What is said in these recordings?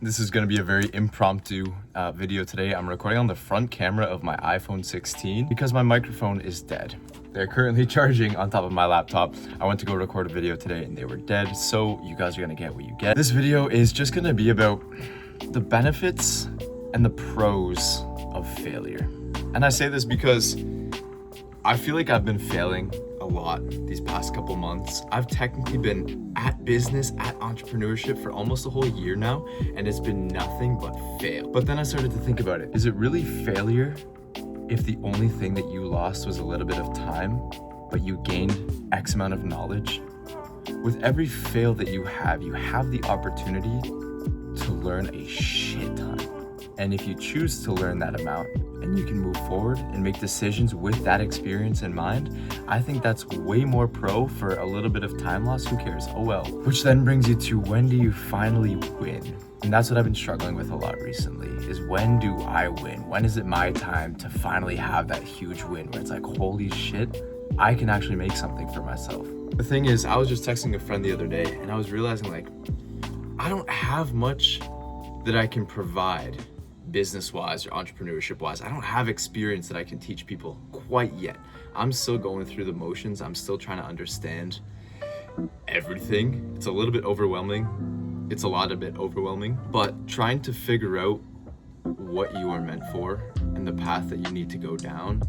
This is going to be a very impromptu video today. I'm recording on the front camera of my iPhone 16 because my microphone is dead. They're currently charging on top of my laptop. I went to go record a video today and they were dead, so you guys are going to get what you get. This video is just going to be about the benefits and the pros of failure. And I say this because I feel like I've been failing a lot these past couple months. I've technically been at business, at entrepreneurship for almost a whole year now, and it's been nothing but fail. But then I started to think about it. Is it really failure if the only thing that you lost was a little bit of time, but you gained X amount of knowledge? With every fail that you have the opportunity to learn a shit ton. And if you choose to learn that amount and you can move forward and make decisions with that experience in mind, I think that's way more pro for a little bit of time loss. Who cares? Oh well. Which then brings you to, when do you finally win? And that's what I've been struggling with a lot recently, is when do I win? When is it my time to finally have that huge win where it's like, holy shit, I can actually make something for myself. The thing is, I was just texting a friend the other day and I was realizing, like, I don't have much that I can provide business-wise or entrepreneurship-wise. I don't have experience that I can teach people quite yet. I'm still going through the motions. I'm still trying to understand everything. It's a little bit overwhelming. It's a lot of bit overwhelming, but trying to figure out what you are meant for and the path that you need to go down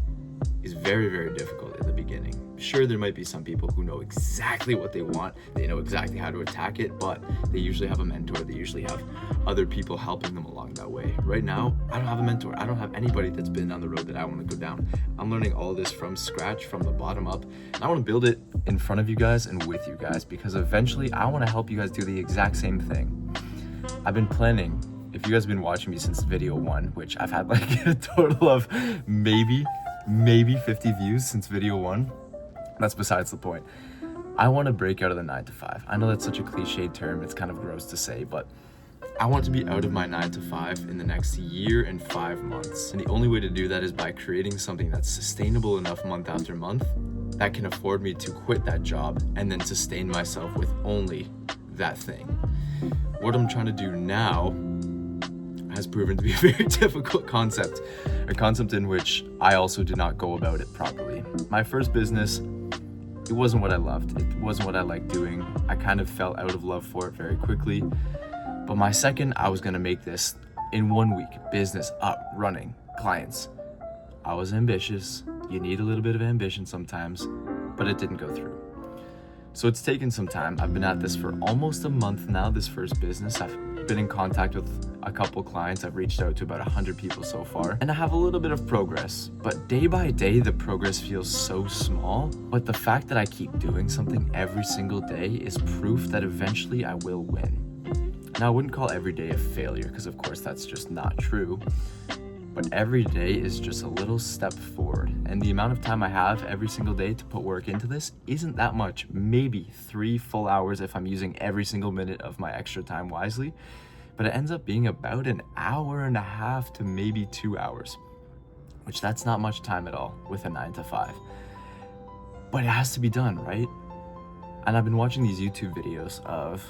is very, very difficult in the beginning. Sure, there might be some people who know exactly what they want, they know exactly how to attack it, but they usually have a mentor, they usually have other people helping them along that way. Right now, I don't have a mentor. I don't have anybody that's been down the road that I want to go down. I'm learning all of this from scratch, from the bottom up, and I want to build it in front of you guys and with you guys, because eventually I want to help you guys do the exact same thing. I've been planning, if you guys have been watching me since video 1, which I've had like a total of maybe 50 views since video 1. That's besides the point. I want to break out of the 9 to 5. I know that's such a cliched term, it's kind of gross to say, but I want to be out of my 9 to 5 in the next year and 5 months. And the only way to do that is by creating something that's sustainable enough month after month that can afford me to quit that job and then sustain myself with only that thing. What I'm trying to do now has proven to be a very difficult concept, a concept in which I also did not go about it properly. My first business, it wasn't what I loved. It wasn't what I liked doing. I kind of fell out of love for it very quickly. But my second, I was gonna make this in 1 week, business up, running, clients. I was ambitious. You need a little bit of ambition sometimes, but it didn't go through. So it's taken some time. I've been at this for almost a month now, this first business. I've been in contact with a couple clients. I've reached out to about 100 people so far, and I have a little bit of progress, but day by day, the progress feels so small. But the fact that I keep doing something every single day is proof that eventually I will win. Now, I wouldn't call every day a failure, because of course that's just not true. But every day is just a little step forward. And the amount of time I have every single day to put work into this isn't that much, maybe 3 full hours if I'm using every single minute of my extra time wisely. But it ends up being about an hour and a half to maybe 2 hours, which that's not much time at all with a 9 to 5. But it has to be done, right? And I've been watching these YouTube videos of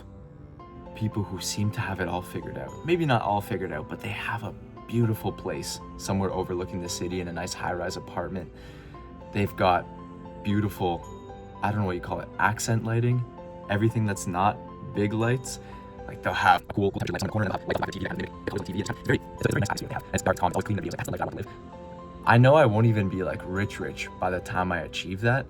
people who seem to have it all figured out. Maybe not all figured out, but they have a beautiful place somewhere overlooking the city in a nice high-rise apartment. They've got beautiful, I don't know what you call it, accent lighting, everything that's not big lights. Like they'll have cool lights on the corner, like the TV, it's very nice atmosphere they have. It's dark, calm, always clean the videos. That's like I want to live. I know I won't even be like rich by the time I achieve that,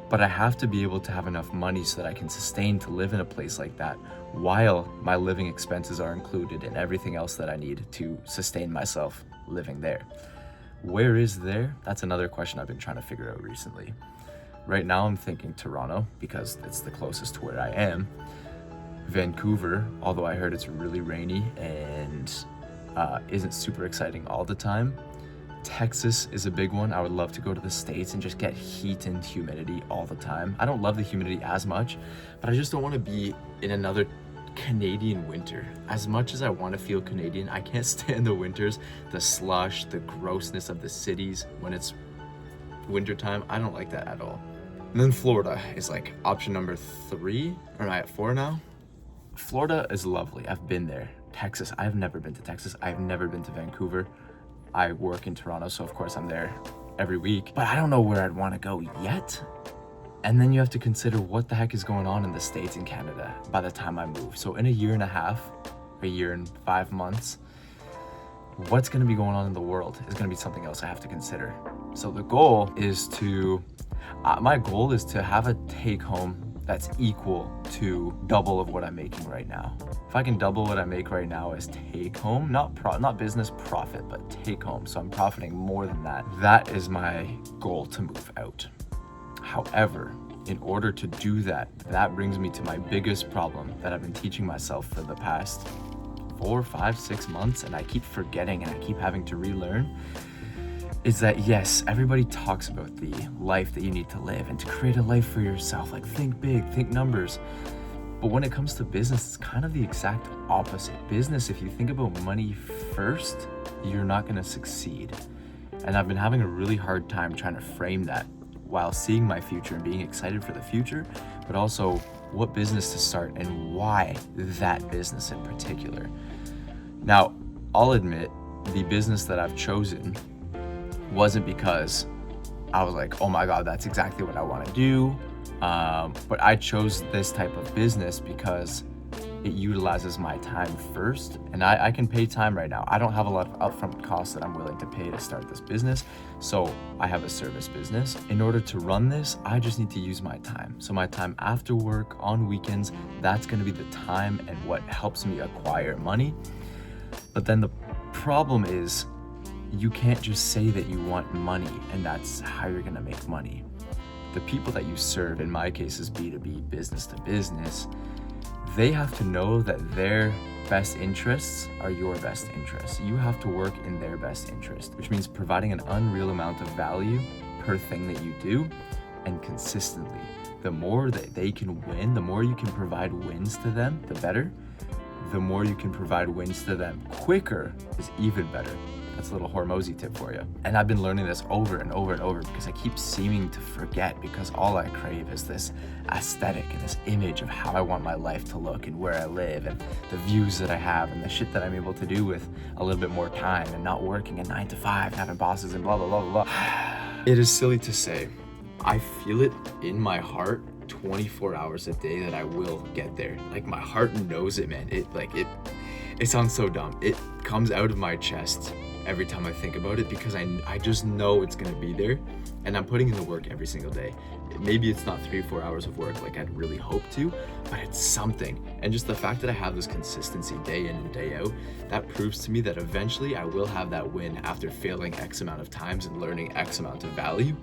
but I have to be able to have enough money so that I can sustain to live in a place like that while my living expenses are included and everything else that I need to sustain myself living there. Where is there? That's another question I've been trying to figure out recently. Right now I'm thinking Toronto because it's the closest to where I am. Vancouver, although I heard it's really rainy and isn't super exciting all the time. Texas is a big one. I would love to go to the States and just get heat and humidity all the time. I don't love the humidity as much, but I just don't want to be in another Canadian winter. As much as I want to feel Canadian, I can't stand the winters, the slush, the grossness of the cities when it's wintertime. I don't like that at all. And then Florida is like option number 3, or am I at 4 now? Florida is lovely. I've been there. Texas. I've never been to Texas. I've never been to Vancouver. I work in Toronto, so of course I'm there every week, but I don't know where I'd want to go yet. And then you have to consider what the heck is going on in the States and Canada by the time I move. So in a year and a half, a year and 5 months, what's going to be going on in the world is going to be something else I have to consider. So the goal is to, my goal is to have a take home that's equal to double of what I'm making right now. If I can double what I make right now as take home, not business profit, but take home, so I'm profiting more than that, that is my goal to move out. However, in order to do that, that brings me to my biggest problem that I've been teaching myself for the past 4, 5, 6 months, and I keep forgetting and I keep having to relearn, is that yes, everybody talks about the life that you need to live and to create a life for yourself, like think big, think numbers. But when it comes to business, it's kind of the exact opposite. Business, if you think about money first, you're not gonna succeed. And I've been having a really hard time trying to frame that while seeing my future and being excited for the future, but also what business to start and why that business in particular. Now, I'll admit the business that I've chosen wasn't because I was like, oh my God, that's exactly what I want to do. But I chose this type of business because it utilizes my time first, and I can pay time right now. I don't have a lot of upfront costs that I'm willing to pay to start this business. So I have a service business. In order to run this, I just need to use my time. So my time after work, on weekends, that's going to be the time and what helps me acquire money. But then the problem is, you can't just say that you want money and that's how you're going to make money. The people that you serve, in my case is B2B, business to business, they have to know that their best interests are your best interests. You have to work in their best interest, which means providing an unreal amount of value per thing that you do, and consistently. The more that they can win, the more you can provide wins to them, the better. The more you can provide wins to them quicker is even better. That's a little Hormozy tip for you. And I've been learning this over and over and over because I keep seeming to forget, because all I crave is this aesthetic and this image of how I want my life to look and where I live and the views that I have and the shit that I'm able to do with a little bit more time and not working a 9 to 5, having bosses and blah, blah, blah, blah, blah. It is silly to say, I feel it in my heart 24 hours a day that I will get there. Like my heart knows it, man. It sounds so dumb. It comes out of my chest every time I think about it because I just know it's gonna be there, and I'm putting in the work every single day. Maybe it's not 3 or 4 hours of work like I'd really hope to, but it's something. And just the fact that I have this consistency day in and day out, that proves to me that eventually I will have that win after failing X amount of times and learning X amount of value.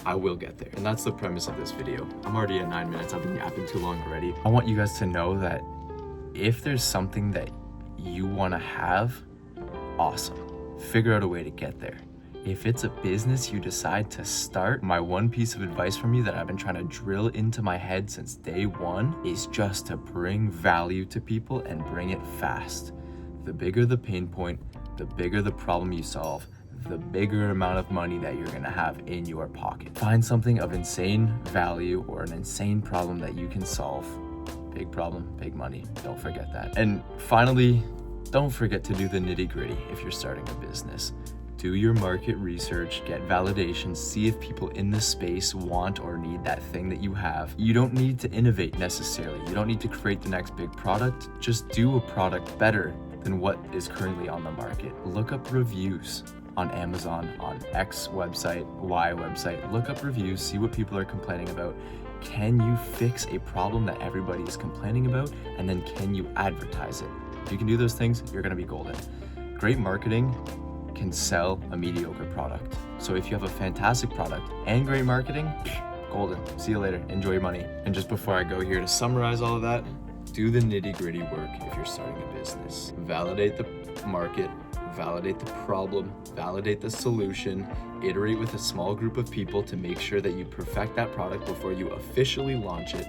I will get there. And that's the premise of this video. I'm already at 9 minutes. I've been yapping too long already. I want you guys to know that if there's something that you want to have, awesome. Figure out a way to get there. If it's a business you decide to start, my one piece of advice from you that I've been trying to drill into my head since day one is just to bring value to people and bring it fast. The bigger the pain point, the bigger the problem you solve, the bigger amount of money that you're gonna have in your pocket. Find something of insane value or an insane problem that you can solve. Big problem, big money. Don't forget that. And finally, don't forget to do the nitty-gritty if you're starting a business. Do your market research, get validation, see if people in this space want or need that thing that you have. You don't need to innovate necessarily. You don't need to create the next big product. Just do a product better than what is currently on the market. Look up reviews on Amazon, on X website, Y website. Look up reviews, see what people are complaining about. Can you fix a problem that everybody is complaining about? And then can you advertise it? If you can do those things, you're gonna be golden. Great marketing can sell a mediocre product. So if you have a fantastic product and great marketing, golden. See you later. Enjoy your money. And just before I go here to summarize all of that, do the nitty-gritty work if you're starting a business. Validate the market, validate the problem, validate the solution, iterate with a small group of people to make sure that you perfect that product before you officially launch it.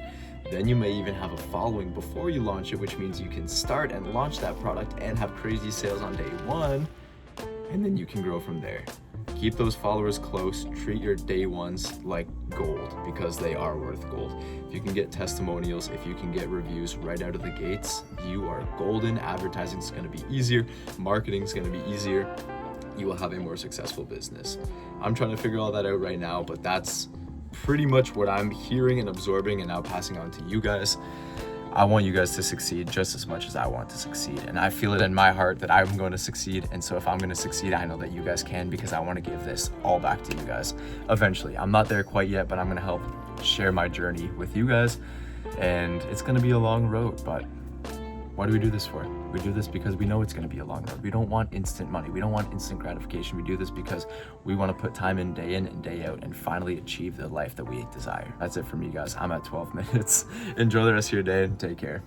Then you may even have a following before you launch it, which means you can start and launch that product and have crazy sales on day one, and then you can grow from there. Keep those followers close. Treat your day ones like gold, because they are worth gold. If you can get testimonials, if you can get reviews right out of the gates, you are golden. Advertising is going to be easier. Marketing is going to be easier. You will have a more successful business. I'm trying to figure all that out right now, but that's pretty much what I'm hearing and absorbing and now passing on to you guys. I want you guys to succeed just as much as I want to succeed. And I feel it in my heart that I'm going to succeed. And so if I'm going to succeed, I know that you guys can, because I want to give this all back to you guys eventually. I'm not there quite yet, but I'm going to help share my journey with you guys. And it's going to be a long road, but why do we do this for? We do this because we know it's going to be a long road. We don't want instant money. We don't want instant gratification. We do this because we want to put time in and day out and finally achieve the life that we desire. That's it for me, guys. I'm at 12 minutes. Enjoy the rest of your day and take care.